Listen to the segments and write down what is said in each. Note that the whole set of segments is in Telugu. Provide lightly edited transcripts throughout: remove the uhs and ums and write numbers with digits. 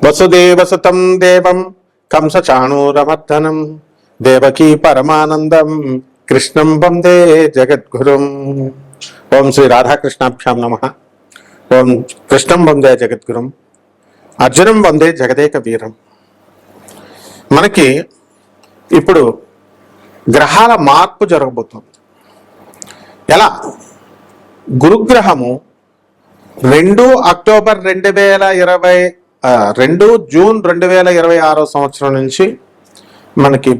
వసుదేవసుతం దేవం కంసచాణూరమర్దనం దేవకీ పరమానందం కృష్ణం వందే జగద్గురుం. ఓం శ్రీ రాధాకృష్ణాభ్యాం నమః. ఓం కృష్ణం వందే జగద్గురుం, అర్జునం వందే జగదేక వీరం. మనకి ఇప్పుడు గ్రహాల మార్పు జరగబోతుంది. ఎలా? గురుగ్రహము 2 అక్టోబర్ 2 జూన్ 2026 సంవత్సరం నుంచి మనకి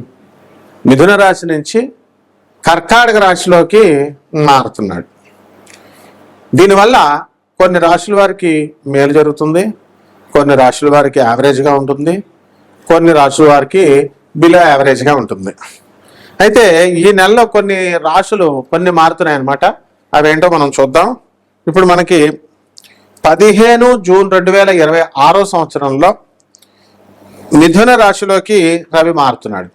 మిథున రాశి నుంచి కర్కాటక రాశిలోకి మారుతున్నాడు. దీనివల్ల కొన్ని రాశుల వారికి మేలు జరుగుతుంది, కొన్ని రాశుల వారికి యావరేజ్గా ఉంటుంది, కొన్ని రాశుల వారికి బిలో యావరేజ్గా ఉంటుంది. అయితే ఈ నెలలో కొన్ని రాశులు కొన్ని మారుతున్నాయి అన్నమాట. అవేంటో మనం చూద్దాం. ఇప్పుడు మనకి 15 జూన్ 2026 సంవత్సరంలో మిథున రాశిలోకి రవి మారుతున్నాడు.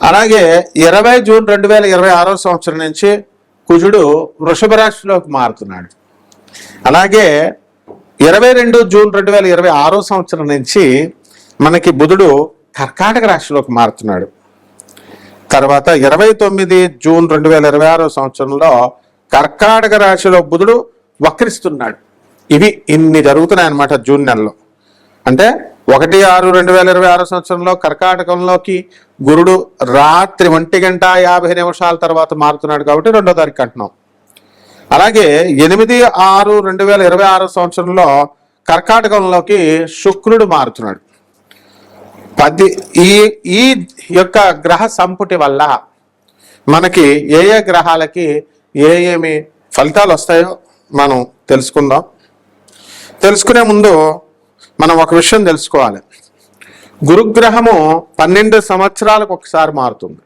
అలాగే 20 జూన్ 2026 సంవత్సరం నుంచి కుజుడు వృషభ రాశిలోకి మారుతున్నాడు. అలాగే 22 జూన్ 2026 సంవత్సరం నుంచి మనకి బుధుడు కర్కాటక రాశిలోకి మారుతున్నాడు. తర్వాత 29 జూన్ 2026 సంవత్సరంలో కర్కాటక రాశిలో బుధుడు వక్రిస్తున్నాడు. ఇవి ఇన్ని జరుగుతున్నాయి అన్నమాట జూన్ నెలలో. అంటే 1/6/2026 సంవత్సరంలో కర్కాటకంలోకి గురుడు రాత్రి 1:50 తర్వాత మారుతున్నాడు కాబట్టి 2వ తారీఖు అంటున్నాం. అలాగే 8/6/2026 సంవత్సరంలో కర్కాటకంలోకి శుక్రుడు మారుతున్నాడు. ఈ యొక్క గ్రహ సంపుటి వల్ల మనకి ఏ గ్రహాలకి ఏమి ఫలితాలు వస్తాయో మనం తెలుసుకుందాం. తెలుసుకునే ముందు మనం ఒక విషయం తెలుసుకోవాలి. గురుగ్రహము 12 సంవత్సరాలకు ఒకసారి మారుతుంది.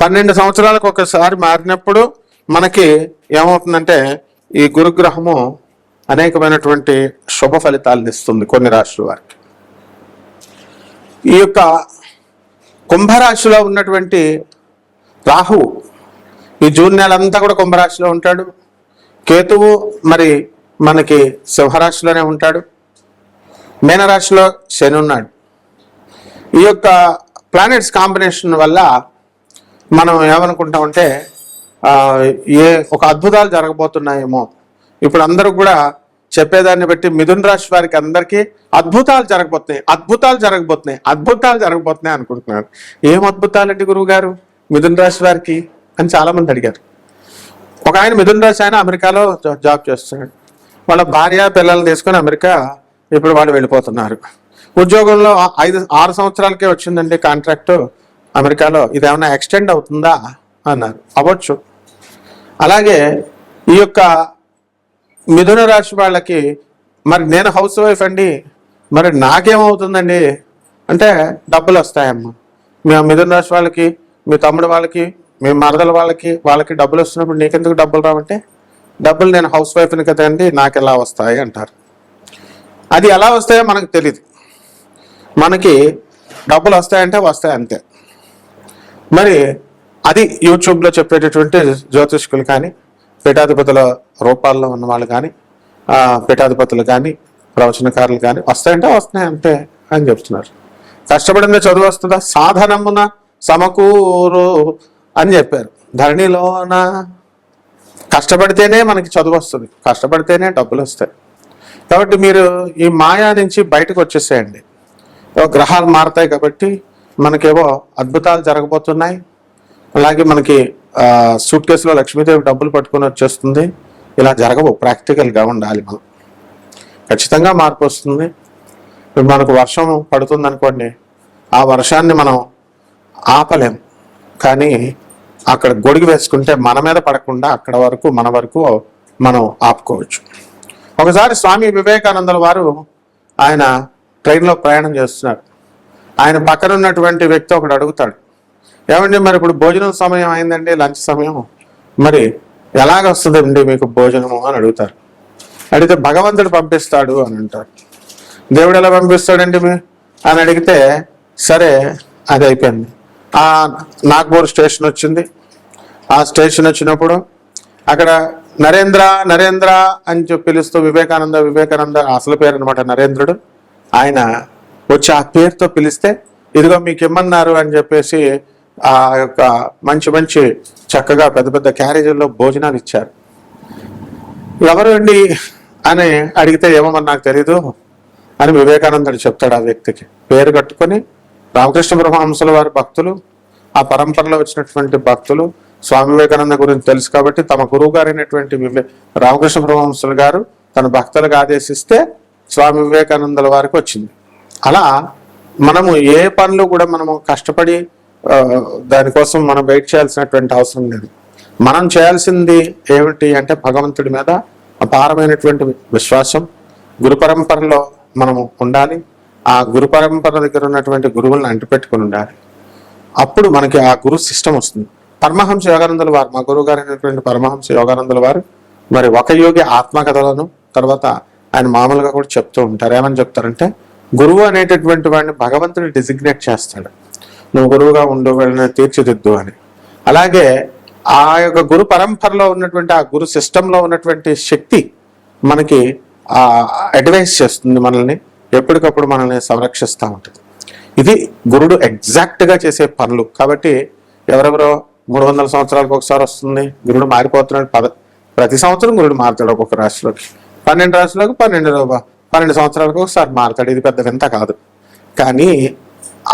12 సంవత్సరాలకు ఒకసారి మారినప్పుడు మనకి ఏమవుతుందంటే ఈ గురుగ్రహము అనేకమైనటువంటి శుభ ఫలితాలను ఇస్తుంది కొన్ని రాశుల వారికి. ఈ యొక్క కుంభరాశిలో ఉన్నటువంటి రాహువు ఈ జూన్ నెల అంతా కూడా కుంభరాశిలో ఉంటాడు. కేతువు మరి మనకి సింహరాశిలోనే ఉంటాడు. మీనరాశిలో శని ఉన్నాడు. ఈ యొక్క ప్లానెట్స్ కాంబినేషన్ వల్ల మనం ఏమనుకుంటామంటే ఒక అద్భుతాలు జరగబోతున్నాయేమో. ఇప్పుడు అందరూ కూడా చెప్పేదాన్ని బట్టి మిథున రాశి వారికి అందరికీ అద్భుతాలు జరగబోతున్నాయి అనుకుంటున్నారు. ఏం అద్భుతాలండి గురువు గారు మిథున రాశి వారికి అని చాలా మంది అడిగారు. ఒక ఆయన మిథున రాశి ఆయన అమెరికాలో జాబ్ చేస్తున్నాడు. వాళ్ళ భార్య పిల్లల్ని తీసుకొని అమెరికా ఇప్పుడు వాళ్ళు వెళ్ళిపోతున్నారు. ఉద్యోగంలో 6 సంవత్సరాలకే వచ్చిందండి కాంట్రాక్టు అమెరికాలో, ఇది ఏమైనా ఎక్స్టెండ్ అవుతుందా అన్నారు. అవ్వచ్చు. అలాగే ఈ యొక్క మిథున రాశి వాళ్ళకి మరి నేను హౌస్ వైఫ్ అండి, మరి నాకేమవుతుందండి అంటే డబ్బులు వస్తాయమ్మా. మీ మిథున రాశి వాళ్ళకి, మీ తమ్ముడు వాళ్ళకి, మీ మరదల వాళ్ళకి డబ్బులు వస్తున్నప్పుడు నీకెందుకు డబ్బులు రావంటే, డబ్బులు నేను హౌస్ వైఫ్ని కదండి నాకు ఎలా వస్తాయి అంటారు. అది ఎలా వస్తాయో మనకు తెలియదు. మనకి డబ్బులు వస్తాయంటే వస్తాయి అంతే. మరి అది యూట్యూబ్లో చెప్పేటటువంటి జ్యోతిష్కులు కానీ, పీఠాధిపతుల రూపాల్లో ఉన్న వాళ్ళు కానీ, పీఠాధిపతులు కానీ, ప్రవచనకారులు కానీ వస్తాయంటే వస్తున్నాయి అంతే అని చెప్తున్నారు. కష్టపడిందే చదువు వస్తుందా? సాధనమున సమకూరు అని చెప్పారు. ధరణిలోన కష్టపడితేనే మనకి చదువు వస్తుంది, కష్టపడితేనే డబ్బులు వస్తాయి. కాబట్టి మీరు ఈ మాయా నుంచి బయటకు వచ్చేసేయండి. గ్రహాలు మారుతాయి కాబట్టి మనకేవో అద్భుతాలు జరగబోతున్నాయి. అలాగే మనకి సూట్ కేసులో లక్ష్మీదేవి డబ్బులు పట్టుకొని వచ్చేస్తుంది. ఇలా జరగవు. ప్రాక్టికల్గా ఉండాలి. మనం ఖచ్చితంగా మార్పు వస్తుంది. ఇప్పుడు మనకు వర్షం పడుతుంది అనుకోండి, ఆ వర్షాన్ని మనం ఆపలేం, కానీ అక్కడ గొడుగు వేసుకుంటే మన మీద పడకుండా అక్కడ వరకు మన వరకు మనం ఆపుకోవచ్చు. ఒకసారి స్వామి వివేకానందుల వారు ఆయన ట్రైన్లో ప్రయాణం చేస్తున్నారు. ఆయన పక్కన ఉన్నటువంటి వ్యక్తి ఒకడు అడుగుతాడు, ఏమండి మరి ఇప్పుడు భోజనం సమయం అయిందండి, లంచ్ సమయం, మరి ఎలాగొస్తుందండి మీకు భోజనము అని అడుగుతారు. అడిగితే భగవంతుడు పంపిస్తాడు అని అంటారు. దేవుడు ఎలా పంపిస్తాడండి అని అడిగితే సరే అది అయిపోయింది. నాగ్పూర్ స్టేషన్ వచ్చింది. ఆ స్టేషన్ వచ్చినప్పుడు అక్కడ నరేంద్ర నరేంద్ర అని పిలుస్తూ వివేకానంద అసలు పేరు అనమాట నరేంద్రుడు. ఆయన వచ్చి ఆ పేరుతో పిలిస్తే ఇదిగో మీకు ఇమ్మన్నారు అని చెప్పేసి ఆ యొక్క మంచి మంచి చక్కగా పెద్ద పెద్ద క్యారేజీల్లో భోజనాలు ఇచ్చారు. ఎవరు అండి అని అడిగితే ఏమో నాకు తెలీదు అని వివేకానందుడు చెప్తాడు ఆ వ్యక్తికి. పేరు కట్టుకొని రామకృష్ణ పరమహంసుల వారి భక్తులు, ఆ పరంపరలో వచ్చినటువంటి భక్తులు స్వామి వివేకానంద గురించి తెలుసు కాబట్టి తమ గురువు గారైనటువంటి రామకృష్ణ పరమహంసులు గారు తన భక్తులకు ఆదేశిస్తే స్వామి వివేకానందుల వారికి వచ్చింది. అలా మనము ఏ పనులు కూడా మనము కష్టపడి దానికోసం మనం వెయిట్ చేయాల్సినటువంటి అవసరం లేదు. మనం చేయాల్సింది ఏమిటి అంటే భగవంతుడి మీద అపారమైనటువంటి విశ్వాసం, గురు పరంపరలో మనము ఉండాలి, ఆ గురు పరంపర దగ్గర ఉన్నటువంటి గురువులను అంటిపెట్టుకుని ఉండాలి. అప్పుడు మనకి ఆ గురు సిస్టమ్ వస్తుంది. పరమహంస యోగానందుల వారు, మా గురువు గారు అయినటువంటి పరమహంస యోగానందుల వారు మరి ఒక యోగి ఆత్మకథలను తర్వాత ఆయన మామూలుగా కూడా చెప్తూ ఉంటారు. ఏమని చెప్తారంటే, గురువు అనేటటువంటి వాడిని భగవంతుడు డిజిగ్నేట్ చేస్తాడు, నువ్వు గురువుగా ఉండు, వీళ్ళని తీర్చిదిద్దు అని. అలాగే ఆ యొక్క గురు పరంపరలో ఉన్నటువంటి ఆ గురు సిస్టంలో ఉన్నటువంటి శక్తి మనకి అడ్వైస్ చేస్తుంది, మనల్ని ఎప్పటికప్పుడు మనల్ని సంరక్షిస్తూ ఉంటుంది. ఇది గురుడు ఎగ్జాక్ట్గా చేసే పనులు. కాబట్టి ఎవరెవరో 300 సంవత్సరాలకు ఒకసారి వస్తుంది, గురుడు మారిపోతున్నాడు. ప్రతి సంవత్సరం గురుడు మారుతాడు. ఒక్కొక్క రాశిలోకి 12 రాశులకు 12 సంవత్సరాలకు ఒకసారి మారుతాడు. ఇది పెద్ద వింత కాదు. కానీ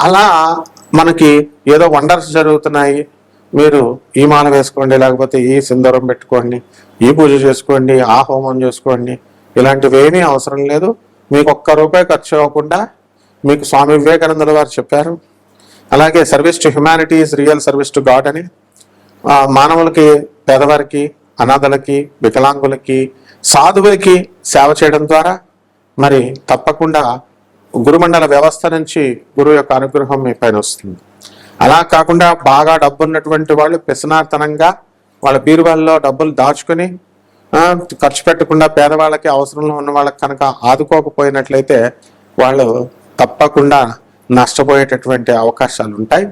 అలా మనకి ఏదో వండర్స్ జరుగుతున్నాయి, మీరు ఈ మాల వేసుకోండి, లేకపోతే ఈ సింధూరం పెట్టుకోండి, ఈ పూజ చేసుకోండి, ఆ హోమం చేసుకోండి, ఇలాంటివి ఏమీ అవసరం లేదు. మీకు ₹1 ఖర్చు అవ్వకుండా మీకు స్వామి వివేకానందుల వారు చెప్పారు. అలాగే service to humanity is real service to God అని, మానవులకి, పేదవారికి, అనాథలకి, వికలాంగులకి, సాధువులకి సేవ చేయడం ద్వారా మరి తప్పకుండా గురుమండల వ్యవస్థ నుంచి గురువు యొక్క అనుగ్రహం మీ పైన వస్తుంది. అలా కాకుండా బాగా డబ్బు ఉన్నటువంటి వాళ్ళు పిసనార్తనంగా వాళ్ళ బీరువాళ్ళలో డబ్బులు దాచుకొని ఖర్చు పెట్టకుండా పేదవాళ్ళకి, అవసరంలో ఉన్న వాళ్ళకి కనుక ఆదుకోకపోయినట్లయితే వాళ్ళు తప్పకుండా నష్టపోయేటటువంటి అవకాశాలు ఉంటాయి.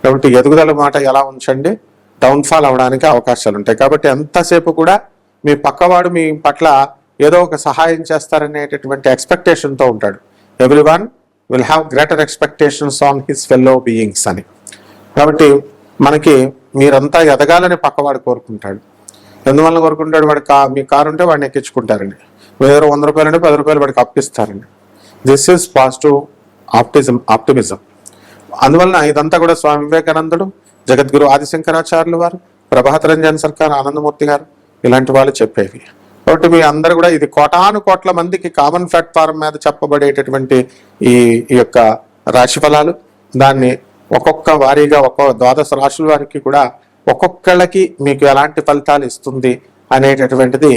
కాబట్టి ఎదుగుదల మాట ఎలా ఉంచండి, డౌన్ఫాల్ అవడానికి అవకాశాలు ఉంటాయి. కాబట్టి ఎంతసేపు కూడా మీ పక్కవాడు మీ పట్ల ఏదో ఒక సహాయం చేస్తారనేటటువంటి ఎక్స్పెక్టేషన్తో ఉంటాడు. Everyone will have greater expectations on his fellow beings అని. కాబట్టి మనకి మీరంతా ఎదగాలని పక్కవాడు కోరుకుంటాడు. ఎందువల్ల కోరుకుంటాడు? వాడు మీ కారు ఉంటే వాడిని ఎక్కించుకుంటారండి, మీ దగ్గర ₹100 అంటే ₹10 వాడికి అప్పిస్తారండి. This is positive optimism. అందువలన ఇదంతా కూడా స్వామి వివేకానందుడు, జగద్గురు ఆదిశంకరాచార్యులు వారు, ప్రభాత్ రంజన్ సర్కార్, ఆనందమూర్తి గారు ఇలాంటి వాళ్ళు చెప్పేవి. కాబట్టి మీ అందరూ కూడా ఇది కోటాను కోట్ల మందికి కామన్ ప్లాట్ఫారం మీద చెప్పబడేటటువంటి ఈ యొక్క రాశి ఫలాలు, దాన్ని ఒక్కొక్క వారీగా ద్వాదశ రాశుల వారికి కూడా ఒక్కొక్కళ్ళకి మీకు ఎలాంటి ఫలితాలు ఇస్తుంది అనేటటువంటిది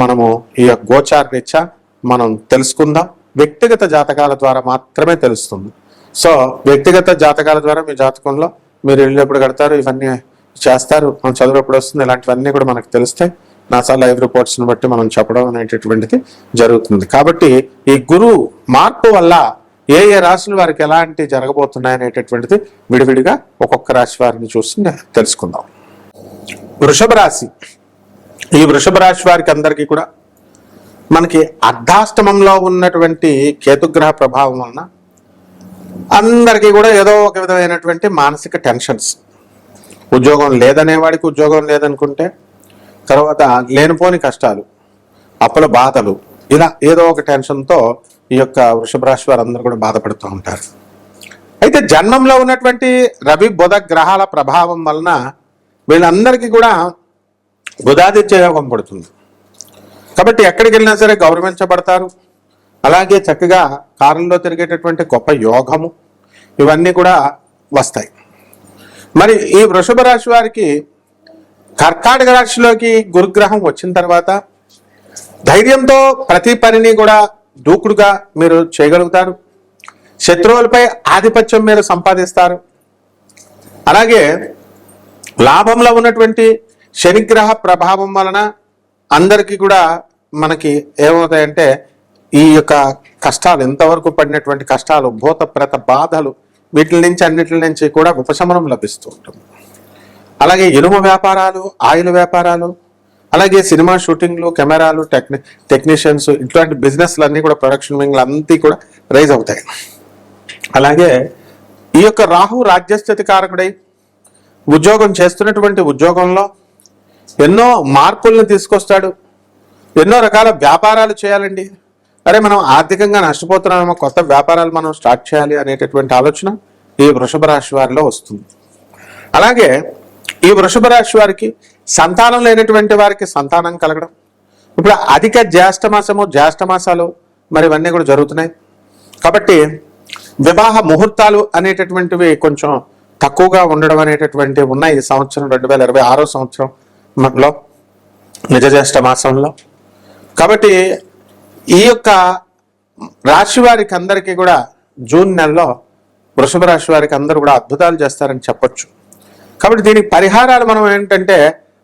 మనము ఈ గోచార రీత్యా మనం తెలుసుకుందాం. వ్యక్తిగత జాతకాల ద్వారా మాత్రమే తెలుస్తుంది. సో వ్యక్తిగత జాతకాల ద్వారా మీ జాతకంలో మీరు ఇల్లు ఎప్పుడు కడతారు, ఇవన్నీ చేస్తారు, మనం చదువు ఎప్పుడు వస్తుంది, ఇలాంటివన్నీ కూడా మనకు తెలుస్తాయి. నాసా లైవ్ రిపోర్ట్స్ని బట్టి మనం చెప్పడం అనేటటువంటిది జరుగుతుంది. కాబట్టి ఈ గురువు మార్పు వల్ల ఏ ఏ రాశుల వారికి ఎలాంటి జరగబోతున్నాయి అనేటటువంటిది విడివిడిగా ఒక్కొక్క రాశి వారిని చూసి తెలుసుకుందాం. వృషభ రాశి. ఈ వృషభ రాశి వారికి అందరికీ కూడా మనకి అర్ధాష్టమంలో ఉన్నటువంటి కేతుగ్రహ ప్రభావం వలన అందరికీ కూడా ఏదో ఒక విధమైనటువంటి మానసిక టెన్షన్స్. ఉద్యోగం లేదనే వాడికి ఉద్యోగం లేదనుకుంటే, తర్వాత లేనిపోని కష్టాలు, అప్పుల బాధలు, ఇలా ఏదో ఒక టెన్షన్తో ఈ యొక్క వృషభ రాశి వారు అందరూ కూడా బాధపడుతూ ఉంటారు. అయితే జన్మంలో ఉన్నటువంటి రవి బుధ గ్రహాల ప్రభావం వలన వీళ్ళందరికీ కూడా బుధాదిత్య యోగం పడుతుంది. కాబట్టి ఎక్కడికి వెళ్ళినా సరే గౌరవించబడతారు. అలాగే చక్కగా కారుల్లో తిరిగేటటువంటి గొప్ప యోగము, ఇవన్నీ కూడా వస్తాయి. మరి ఈ వృషభ రాశి వారికి కర్కాటక రాశిలోకి గురుగ్రహం వచ్చిన తర్వాత ధైర్యంతో ప్రతి పనిని కూడా దూకుడుగా మీరు చేయగలుగుతారు. శత్రువులపై ఆధిపత్యం మీరు సంపాదిస్తారు. అలాగే లాభంలో ఉన్నటువంటి శనిగ్రహ ప్రభావం వలన అందరికీ కూడా మనకి ఏమవుతాయంటే ఈ యొక్క కష్టాలు, ఎంతవరకు పడినటువంటి కష్టాలు, భూత ప్రేత బాధలు, వీటి నుంచి అన్నిటి నుంచి కూడా ఉపశమనం లభిస్తూ ఉంటుంది. అలాగే ఇనుము వ్యాపారాలు, ఆయిల్ వ్యాపారాలు, అలాగే సినిమా షూటింగ్లు, కెమెరాలు, టెక్నీషియన్స్, ఇట్లాంటి బిజినెస్లు అన్నీ కూడా, ప్రొడక్షన్ వింగ్లు అన్నీ కూడా రైజ్ అవుతాయి. అలాగే ఈ యొక్క రాహు రాజ్యస్థితి కారకుడై ఉద్యోగం చేస్తున్నటువంటి ఉద్యోగంలో ఎన్నో మార్పులను తీసుకొస్తాడు. ఎన్నో రకాల వ్యాపారాలు చేయాలండి. అరే మనం ఆర్థికంగా నష్టపోతున్నామేమో, కొత్త వ్యాపారాలు మనం స్టార్ట్ చేయాలి అనేటటువంటి ఆలోచన ఈ వృషభ రాశి వారిలో వస్తుంది. అలాగే ఈ వృషభ రాశి వారికి సంతానం లేనటువంటి వారికి సంతానం కలగడం. ఇప్పుడు అధిక జ్యేష్ఠ మాసాలు మరి ఇవన్నీ కూడా జరుగుతున్నాయి కాబట్టి వివాహ ముహూర్తాలు అనేటటువంటివి కొంచెం తక్కువగా ఉండడం అనేటటువంటివి ఉన్నాయి. ఈ సంవత్సరం 2026 సంవత్సరం మనలో నిజ జ్యేష్ఠ మాసంలో. కాబట్టి ఈ యొక్క రాశి వారికి అందరికీ కూడా జూన్ నెలలో వృషభ రాశి వారికి అందరూ కూడా అద్భుతాలు చేస్తారని చెప్పొచ్చు. కాబట్టి దీనికి పరిహారాలు మనం ఏంటంటే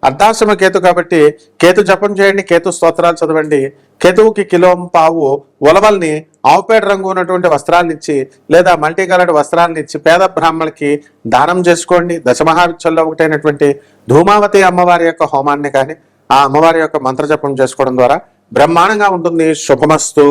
అర్ధాశ్రమ కేతు కాబట్టి కేతు జపం చేయండి, కేతు స్తోత్రాలు చదవండి. కేతువుకి కిలోంపావు ఉలవల్ని ఆవుపేట రంగు ఉన్నటువంటి వస్త్రాలను ఇచ్చి లేదా మల్టీ కలర్డ్ వస్త్రాలను ఇచ్చి పేద బ్రాహ్మణులకి దానం చేసుకోండి. దశమహావిద్యల్లో ఒకటైనటువంటి ధూమావతి అమ్మవారి యొక్క హోమాన్ని కానీ ఆ అమ్మవారి యొక్క మంత్రజపం చేసుకోవడం ద్వారా బ్రహ్మాండంగా ఉంటుంది. శుభమస్తు.